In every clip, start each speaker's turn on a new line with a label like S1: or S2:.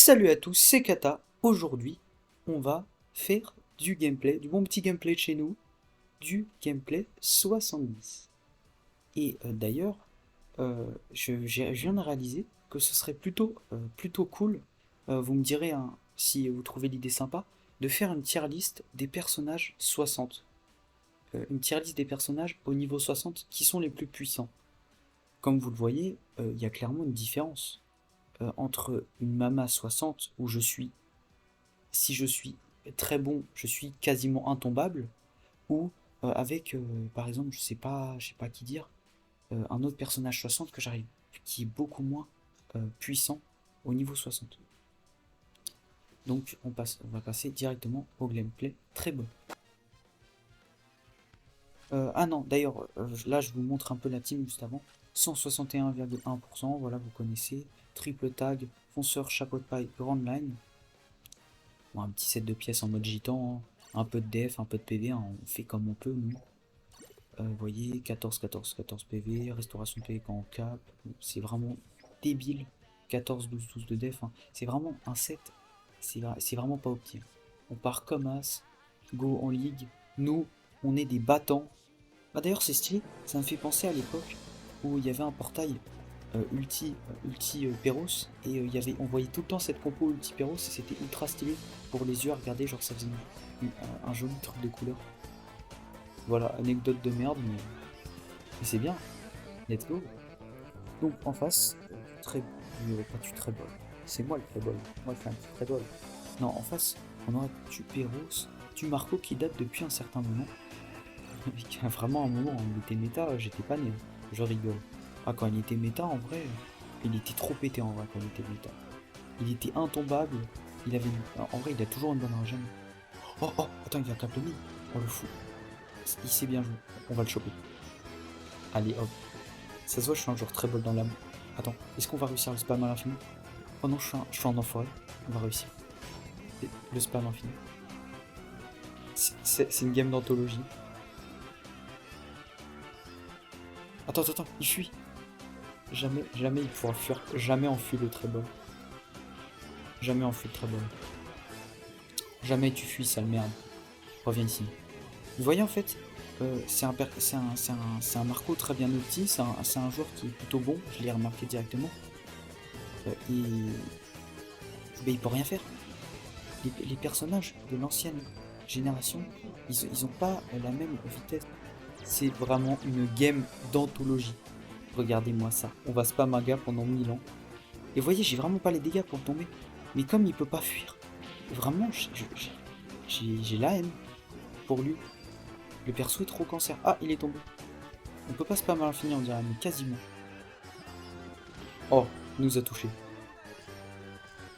S1: Salut à tous, c'est Kata. Aujourd'hui, on va faire du gameplay, du bon petit gameplay de chez nous, du gameplay 70. Et d'ailleurs, je viens de réaliser que ce serait plutôt cool, vous me direz hein, si vous trouvez l'idée sympa, de faire une tier list des personnages 60. Une tier list des personnages au niveau 60 qui sont les plus puissants. Comme vous le voyez, il y a clairement une différence entre une Mama 60 où si je suis très bon, je suis quasiment intombable, ou avec, par exemple, je sais pas qui dire, un autre personnage 60 qui est beaucoup moins puissant au niveau 60. Donc on va passer directement au gameplay très bon. Ah non, d'ailleurs, là je vous montre un peu la team juste avant. 161,1%, voilà, vous connaissez. Triple tag, fonceur, chapeau de paille, grande line. Bon, un petit set de pièces en mode gitan, hein. Un peu de def, un peu de PV, hein. On fait comme on peut, nous. Vous voyez, 14, 14, 14 PV, restauration de PV quand on cap. C'est vraiment débile. 14, 12, 12 de def, hein. C'est vraiment un set, c'est vraiment pas opti, hein. On part comme as, go en ligue. Nous, on est des battants. Bah d'ailleurs, c'est stylé, ça me fait penser à l'époque où il y avait un portail ulti Perros et on voyait tout le temps cette compo ulti Perros et c'était ultra stylé pour les yeux à regarder, genre ça faisait un joli truc de couleur. Voilà, anecdote de merde, mais c'est bien, let's go. Donc en face, très, pas tu très bol, c'est moi le très bol, moi je fais un petit très bol. Non, en face, on aura tu Perros, tu Marco qui date depuis un certain moment, vraiment un moment, hein, il était méta, j'étais pas né, hein. Je rigole. Ah, quand il était méta, en vrai, il était trop pété en vrai quand il était méta. Il était intombable, en vrai, il a toujours une bonne régène. Oh, oh, attends, il y a un cap le mid. Oh, le fou. Il sait bien jouer. On va le choper. Allez, hop. Ça se voit, je suis un joueur très bol dans l'âme. Attends, est-ce qu'on va réussir le spam à l'infini? Oh non, je suis un enfoiré. On va réussir. Le spam infini. C'est une game d'anthologie. Attends, attends, attends, il fuit. Jamais il pourra fuir. Jamais on fuit le très bol. Jamais on fuit le très bol. Jamais tu fuis, sale merde. Reviens ici. Vous voyez en fait, c'est un Marco très bien ulti, c'est un joueur qui est plutôt bon, je l'ai remarqué directement. Et ben, il peut rien faire. Les personnages de l'ancienne génération, ils ont pas la même vitesse. C'est vraiment une game d'anthologie. Regardez-moi ça. On va spam un gars pendant 1000 ans. Et vous voyez, j'ai vraiment pas les dégâts pour le tomber. Mais comme il peut pas fuir, vraiment, j'ai la haine pour lui. Le perso est trop cancer. Ah, il est tombé. On peut pas spam à l'infini, on dirait, mais quasiment. Oh, il nous a touché.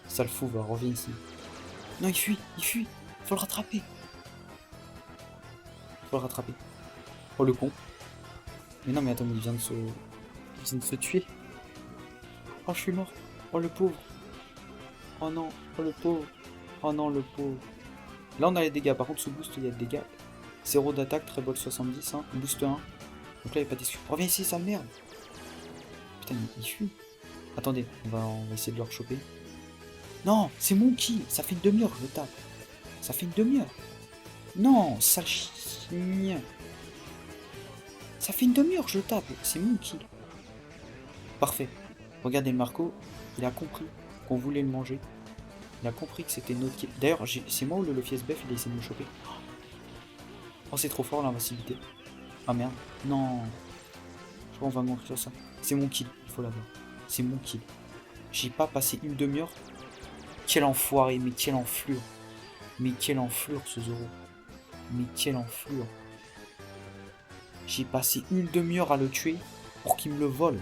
S1: Sale fou, va, reviens ici. Non, il fuit, il fuit. Faut le rattraper. Faut le rattraper. Oh, le con. Mais non, mais attends, il vient de se tuer. Oh, je suis mort. Oh, le pauvre. Oh non, oh le pauvre. Oh non, le pauvre. Là, on a les dégâts. Par contre, sous boost, il y a des dégâts. 0 d'attaque, très bol 70, hein. Boost 1. Donc là, il n'y a pas d'excuse. Reviens ici, sale merde. Putain, il fuit. Attendez, on va essayer de le rechoper. Non, c'est mon kill. Ça fait une demi-heure que je le tape. Ça fait une demi-heure. Non, sale chien. Ça fait une demi-heure que je le tape. C'est mon kill. Parfait. Regardez le Marco. Il a compris qu'on voulait le manger. Il a compris que c'était notre kill. D'ailleurs, c'est moi ou le Fiesbef, il a essayé de me choper. Oh, c'est trop fort l'invincibilité. Ah merde. Non. Je crois qu'on va mourir sur ça. C'est mon kill. Il faut l'avoir. C'est mon kill. J'ai pas passé une demi-heure. Quel enfoiré, mais quelle enflure. Mais quelle enflure ce Zoro. Mais quelle enflure. J'ai passé une demi-heure à le tuer pour qu'il me le vole.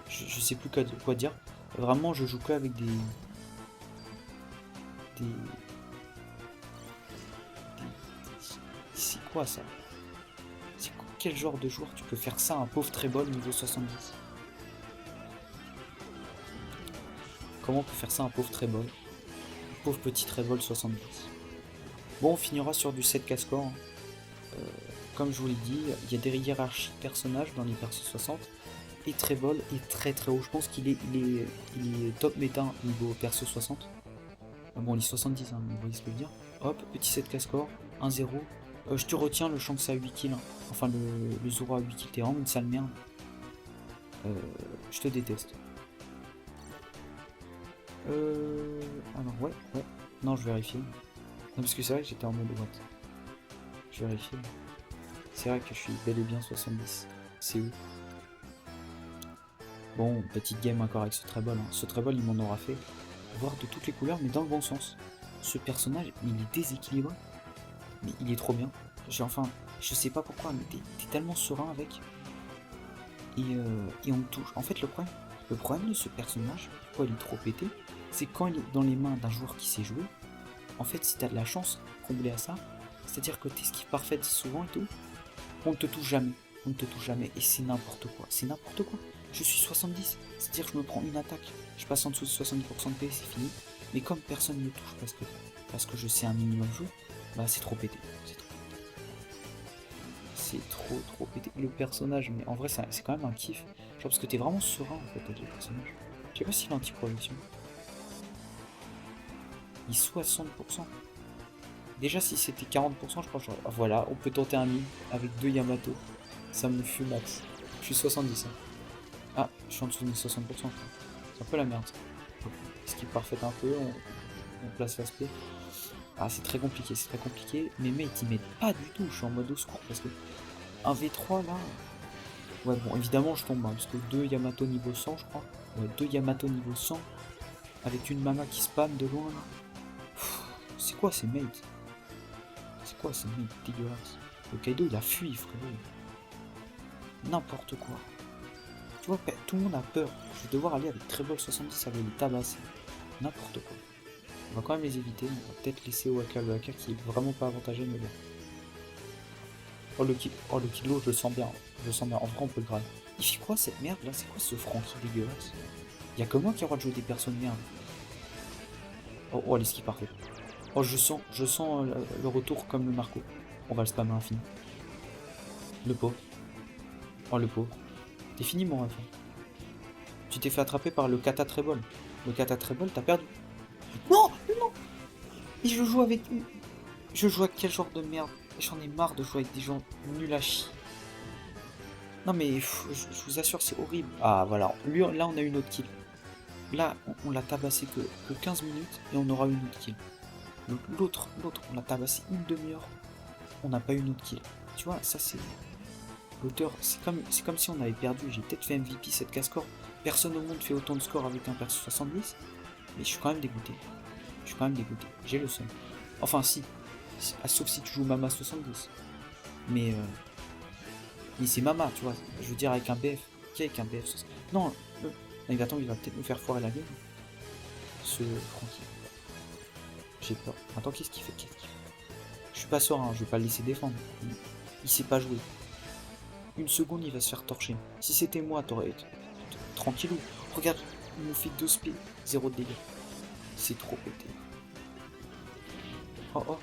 S1: Je sais plus quoi dire. Vraiment, je joue que avec des... C'est quoi ça? Quel genre de joueur tu peux faire ça à un pauvre Trébol niveau 70? Comment on peut faire ça à un pauvre Trébol? Pauvre petit Trébol 70. Bon, on finira sur du 7 cascore, hein. Comme je vous l'ai dit, il y a des hiérarchies de personnages dans les persos 60. et Trébol est très très haut. Je pense qu'il est top méta niveau perso 60. Ah bon, il est 70, hein, vous voyez ce que je veux dire. Hop, petit 7K score, 1-0. Je te retiens le Shanks à 8 kills. Hein. Enfin, le Zoro à 8 kills, t'es vraiment une sale merde. Je te déteste. Alors, ouais. Non, je vérifie. Non, parce que c'est vrai que j'étais en mode what. Je vérifie. C'est vrai que je suis bel et bien 70. C'est où? Bon, petite game encore avec ce Trébol. Hein. Ce Trébol, il m'en aura fait voir de toutes les couleurs, mais dans le bon sens. Ce personnage, il est déséquilibré. Mais il est trop bien. Enfin, je sais pas pourquoi, mais t'es tellement serein avec. Et on me touche. En fait, le problème de ce personnage, pourquoi il est trop pété, c'est quand il est dans les mains d'un joueur qui sait jouer. En fait, si t'as de la chance comblée à ça, c'est-à-dire que t'esquives parfaite souvent et tout, on ne te touche jamais. On ne te touche jamais. Et c'est n'importe quoi. C'est n'importe quoi. Je suis 70. C'est-à-dire que je me prends une attaque. Je passe en dessous de 70% de PS, c'est fini. Mais comme personne ne me touche parce que je sais un minimum jouer, bah c'est trop pété. C'est trop pété. Le personnage, mais en vrai, c'est quand même un kiff. Genre, parce que t'es vraiment serein en fait avec le personnage. Je sais pas s'il est anti-projection. Il est 60%. Déjà, si c'était 40%, je crois que voilà, on peut tenter un mid avec 2 Yamato. Ça me fume max. Je suis 70. Hein. Ah, je suis en dessous de 60%. C'est un peu la merde. Ce qui est parfait un peu, on place l'aspect. Ah, c'est très compliqué. Mes mates, ils m'aident pas du tout. Je suis en mode au secours parce que un V3 là. Ouais, bon, évidemment, je tombe, hein, parce que 2 Yamato niveau 100, je crois. Ouais, 2 Yamato niveau 100. Avec une Mama qui spam de loin là. C'est quoi ces mates? C'est quoi ces mates dégueulasses? Le Kaido il a fui, frérot. N'importe quoi. Tu vois, tout le monde a peur. Je vais devoir aller avec Trébol 70, ça va les tabasser. N'importe quoi. On va quand même les éviter. On va peut-être laisser Waka le hacker qui est vraiment pas avantagé, mais bon. Oh le kilo, je le sens bien. Je le sens bien. En vrai, on peut le grave. Il fait quoi cette merde là? C'est quoi ce Francky dégueulasse? Y'a que moi qui a le droit de jouer des personnes merde. Oh l'esquive parfait. Oh, je sens le retour comme le Marco. On va le spammer à l'infini. Le pauvre. Oh le pauvre. T'es fini mon ref. Tu t'es fait attraper par le Kata Trébol. Le Kata Trébol, t'as perdu. Non, non. Et je joue avec... Je joue avec quel genre de merde? J'en ai marre de jouer avec des gens nuls à chier. Non mais je vous assure c'est horrible. Ah voilà, lui là on a une autre kill. Là on l'a tabassé que 15 minutes et on aura une autre kill. L'autre on l'a tabassé une demi-heure. On n'a pas eu une autre kill. Tu vois ça c'est... L'auteur, c'est comme si on avait perdu. J'ai peut-être fait MVP cette score. Personne au monde fait autant de score avec un perso 70. Mais je suis quand même dégoûté. J'ai le seum. Enfin si. Sauf si tu joues Mama 70. Mais c'est Mama, tu vois. Je veux dire avec un BF. Qui avec un BF? Non, il va peut-être nous faire foirer la game. Ce Francky. J'ai peur. Attends, qu'est-ce qu'il fait? Je suis pas serein, je vais pas le laisser défendre. Il sait pas jouer. Une seconde, il va se faire torcher. Si c'était moi, t'aurais été tranquillou. Regarde, il nous fait 2 spé, 0 de dégâts. C'est trop pété. Oh.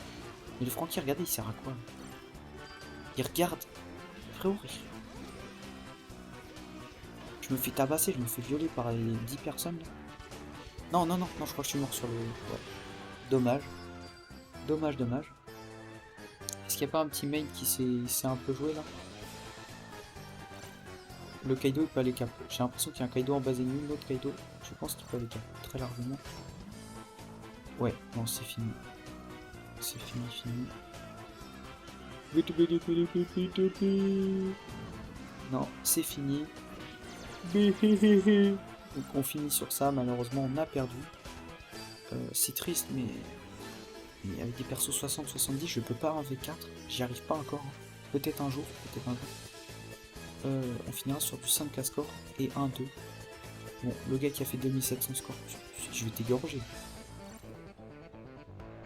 S1: Mais le Francky, regardez, il sert à quoi? Il regarde. Frérot, je me fais tabasser, je me fais violer par les 10 personnes. Non, je crois que je suis mort sur le... Ouais. Dommage. Est-ce qu'il n'y a pas un petit main qui s'est un peu joué là? Le Kaido il peut aller cap. J'ai l'impression qu'il y a un Kaido en base ennemie, l'autre Kaido, je pense qu'il peut aller cap très largement. Ouais, non c'est fini. C'est fini. Non, c'est fini. Donc on finit sur ça, malheureusement on a perdu. C'est triste mais avec des persos 60-70 je peux pas en V4, j'y arrive pas encore. Peut-être un jour. On finira sur du 5K score et 1-2. Bon, le gars qui a fait 2700 score, je vais t'égorger.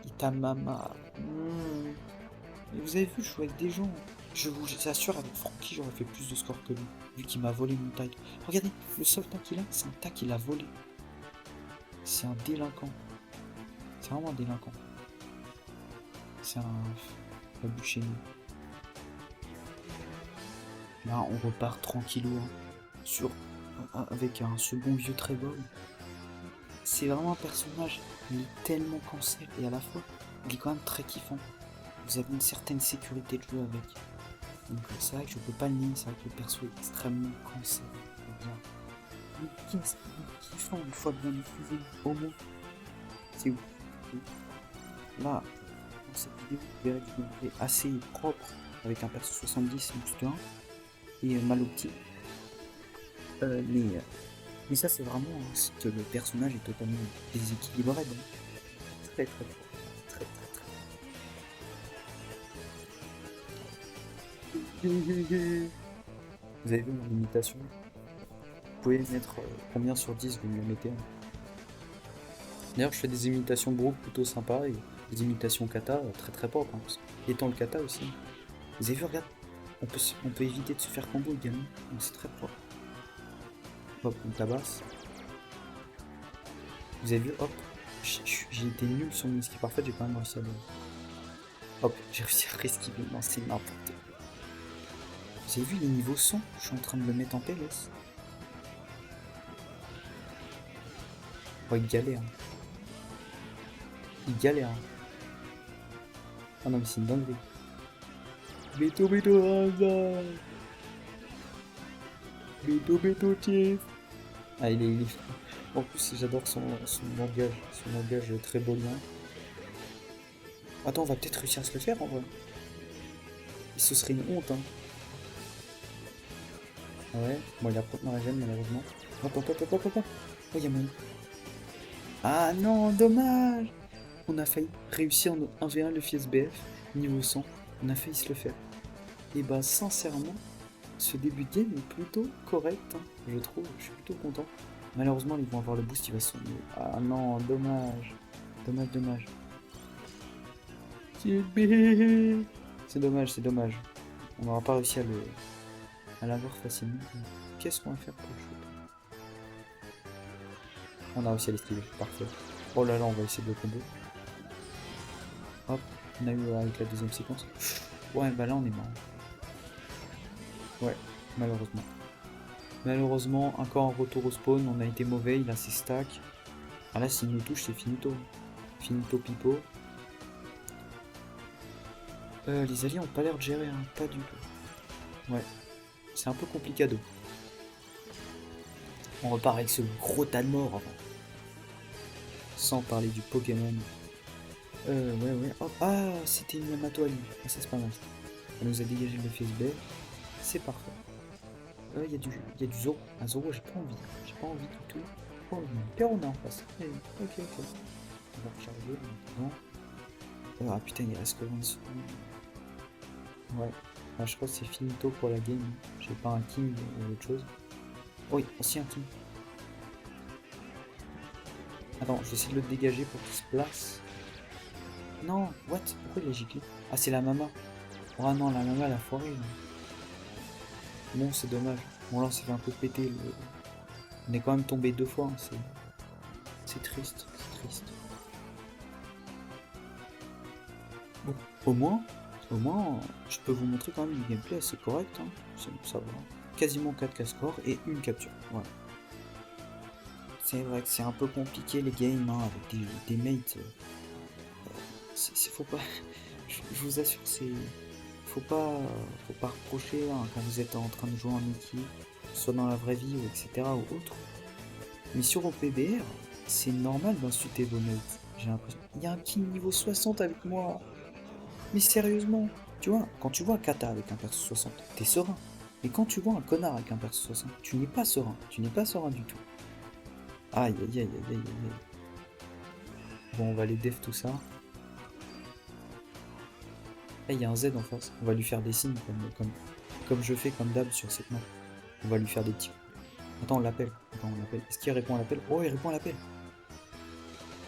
S1: Itamama. Mais vous avez vu, je joue avec des gens. Je vous assure, avec Francky, j'aurais fait plus de score que lui, vu qu'il m'a volé mon tag. Regardez, le seul tag qu'il a, c'est un tag qu'il a volé. C'est un délinquant. C'est vraiment un délinquant. C'est un but chez nous. Là, on repart tranquillou. Hein. sur, avec ce bon vieux Trevor. C'est vraiment un personnage, il est tellement cancel et à la fois, il est quand même très kiffant. Vous avez une certaine sécurité de jeu avec. Donc c'est vrai que je peux pas le nier, c'est vrai que le perso est extrêmement cancel. Mais qu'est-ce qu'il est kiffant une fois bien diffusé, au moins. C'est ouf. Là, dans cette vidéo, vous verrez du gameplay assez propre avec un perso 70 boost 1 et mal opti. Mais ça c'est vraiment que le personnage est totalement déséquilibré. Donc. Très très fort. Très très très. Vous avez vu mon imitation? Vous pouvez mettre combien sur 10 vous me le mettez. D'ailleurs je fais des imitations bro plutôt sympas et des imitations kata très très propres. Hein, étant le kata aussi. Vous avez vu, regarde, on peut éviter de se faire combo également, donc c'est très propre. Hop, on tabasse. Vous avez vu, hop, j'ai été nul sur mon esquive parfait, j'ai quand même réussi à le... Hop, j'ai réussi à esquiver, non c'est n'importe quoi. Vous avez vu les niveaux 100, je suis en train de le mettre en PLS. Oh il galère. Il galère. Ah non mais c'est une dinguerie. Beto Raza. Beto Chief. Ah il est... En plus j'adore son langage très bolien. Attends, on va peut-être réussir à se le faire en vrai. Et ce serait une honte hein. Ouais, bon il a propre dans la gemme malheureusement. Hop hop hop hop hop hop. Oh y'a moyen. Ah non, dommage. On a failli réussir notre 1v1 le FSBF niveau 100. On a failli se le faire. Et bah sincèrement, ce début de game est plutôt correct, hein, je trouve. Je suis plutôt content. Malheureusement, ils vont avoir le boost, il va se... Ah non, dommage. Dommage. C'est dommage, c'est dommage. On n'aura pas réussi à l'avoir facilement. Qu'est-ce qu'on va faire pour le shoot? On a réussi à l'esquiver, parfait. Oh là là, on va essayer de le combo. Hop, on a eu avec la deuxième séquence. Ouais, bah là on est mort. Ouais, malheureusement. Malheureusement, encore un retour au spawn, on a été mauvais, il a ses stacks. Ah là, s'il nous touche, c'est finito. Finito pipo. Les alliés ont pas l'air de gérer, hein, pas du tout. Ouais, c'est un peu complicado. On repart avec ce gros tas de morts avant. Sans parler du Pokémon. Ouais. Oh, ah, c'était une Yamato Ali. Ah, ça c'est pas mal. Elle nous a dégagé le FSB. C'est parfait. Il y a du Zoro. Un Zoro, j'ai pas envie. J'ai pas envie du tout. Oh, il y a un Perona en face. Ok. On va recharger maintenant. Ah putain, il reste que 20 secondes. Ouais. Ah, je crois que c'est finito pour la game. J'ai pas un king ou autre chose. Oh, oui, aussi un king. Attends, je vais essayer de le dégager pour qu'il se place. Non, what? Pourquoi il a giclé? Ah, c'est la mama. Oh non, la mama, elle a foiré. Là. Bon, c'est dommage. Bon, là, on s'est fait un peu péter. On est quand même tombé 2 fois. Hein. C'est triste. Bon, au moins, je peux vous montrer quand même du gameplay assez correct. Hein. Ça va. Quasiment 4K score et une capture. Voilà. C'est vrai que c'est un peu compliqué les games hein, avec des mates. Faut pas. Je vous assure, faut pas reprocher hein, quand vous êtes en train de jouer en équipe, soit dans la vraie vie, etc. ou autre. Mais sur OPBR, c'est normal d'insulter vos mates. J'ai l'impression. Il y a un petit niveau 60 avec moi. Mais sérieusement, tu vois, quand tu vois un kata avec un perso 60, t'es serein. Mais quand tu vois un connard avec un perso 60, tu n'es pas serein. Tu n'es pas serein du tout. Aïe. Bon, on va aller def tout ça. Il y a un Z en face. On va lui faire des signes comme je fais comme d'hab sur cette map. On va lui faire des petits. Attends, on l'appelle. Est-ce qu'il répond à l'appel? Oh, il répond à l'appel.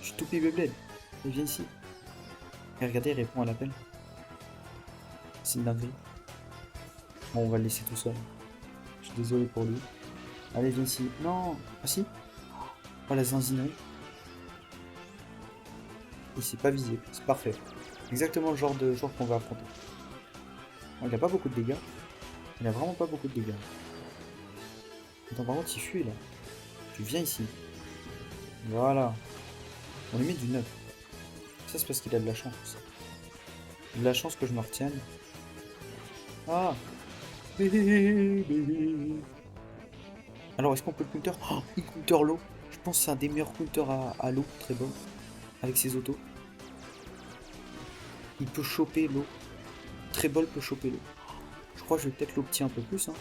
S1: Je suis tout Beyblade. Il vient ici. Et regardez, il répond à l'appel. C'est une dinguerie. Bon, on va le laisser tout seul. Je suis désolé pour lui. Allez, viens ici. Non. Ah si. Oh, la zinzinerie. Il s'est pas visé. C'est parfait. Exactement le genre de joueur qu'on va affronter. Bon, il a pas beaucoup de dégâts. Il a vraiment pas beaucoup de dégâts. Attends, par contre, il fuit là. Tu viens ici. Voilà. On lui met du 9. Ça, c'est parce qu'il a de la chance. De la chance que je me retienne. Ah. Alors, est-ce qu'on peut le counter? Oh, il counter l'eau. Je pense que c'est un des meilleurs counters à l'eau. Très bon. Avec ses autos. Il peut choper l'eau. Très bol peut choper l'eau. Je crois que je vais peut-être l'opti un peu plus. Hein.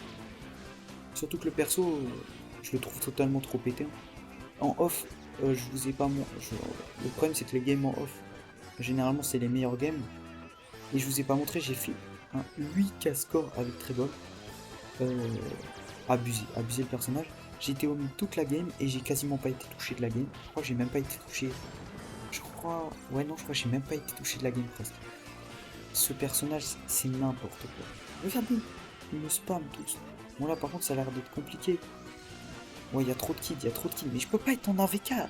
S1: Surtout que le perso, je le trouve totalement trop pété. Hein. En off, je vous ai pas mon. Le problème, c'est que les games en off, généralement, c'est les meilleurs games. Et je vous ai pas montré, j'ai fait un 8K score avec Trébol. Abusé le personnage. J'ai été au mid toute la game et j'ai quasiment pas été touché de la game. Je crois que j'ai même pas été touché. Je crois. Ouais, non, je crois que j'ai même pas été touché de la game presque. Ce personnage, c'est n'importe quoi. Regardez, ils me spam tous. Bon, là, par contre, ça a l'air d'être compliqué. Ouais, il y a trop de kills, mais je peux pas être en 1v4.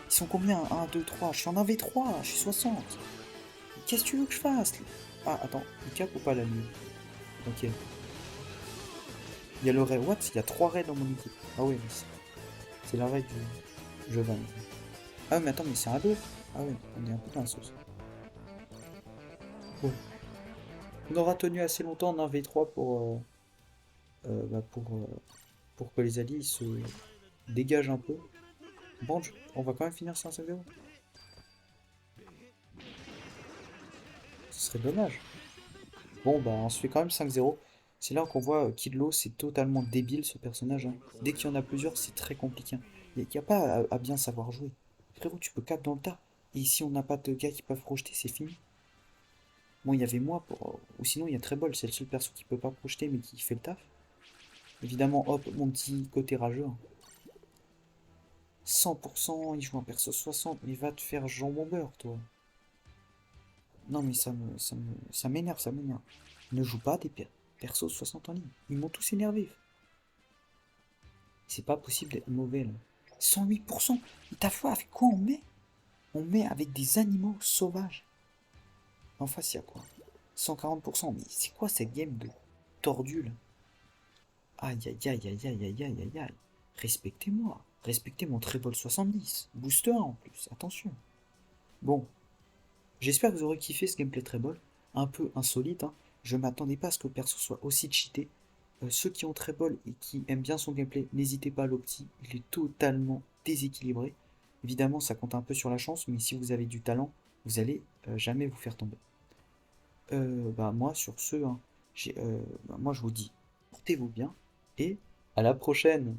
S1: Ils sont combien? 1, 2, 3. Je suis en 1v3, je suis 60. Qu'est-ce que tu veux que je fasse? Ah, attends, il cap ou pas la nuit? Ok. Il y a le raid. What? Il y a 3 raids dans mon équipe. Ah ouais, mais c'est la raid du jeu van. Ah, mais attends, mais c'est un 2. Ah ouais, on est un peu dans la sauce. Bon. On aura tenu assez longtemps en 1v3 pour que les alliés se dégagent un peu. Bon, on va quand même finir 5-0. Ce serait dommage. Bon, bah, on se fait quand même 5-0. C'est là qu'on voit Kidlo, c'est totalement débile ce personnage. Hein. Dès qu'il y en a plusieurs, c'est très compliqué. Il n'y a pas à bien savoir jouer. Frérot, tu peux cap dans le tas. Et si on n'a pas de gars qui peuvent projeter, c'est fini. Bon, il y avait moi, ou sinon il y a Trebol, c'est le seul perso qui peut pas projeter mais qui fait le taf. Évidemment, hop, mon petit côté rageux. Hein. 100%, il joue un perso 60, mais va te faire jambon beurre, toi. Non, mais ça m'énerve, ça m'énerve. Ne joue pas des persos 60 en ligne. Ils m'ont tous énervé. C'est pas possible d'être mauvais, là. 108%. Ta foi, avec quoi on met? On met avec des animaux sauvages. En face, il y a quoi? 140%. Mais c'est quoi cette game de tordu, là? Aïe, aïe, aïe, aïe, aïe, aïe, aïe, aïe, aïe. Respectez-moi. Respectez mon Trébol 70. Booster en plus, attention. Bon, j'espère que vous aurez kiffé ce gameplay Trébol. Un peu insolite, hein. Je m'attendais pas à ce que le perso soit aussi cheaté. Ceux qui ont Trébol et qui aiment bien son gameplay, n'hésitez pas à l'opti. Il est totalement déséquilibré. Évidemment, ça compte un peu sur la chance, mais si vous avez du talent, vous allez jamais vous faire tomber. Bah moi, sur ce, hein, moi je vous dis, portez-vous bien et à la prochaine.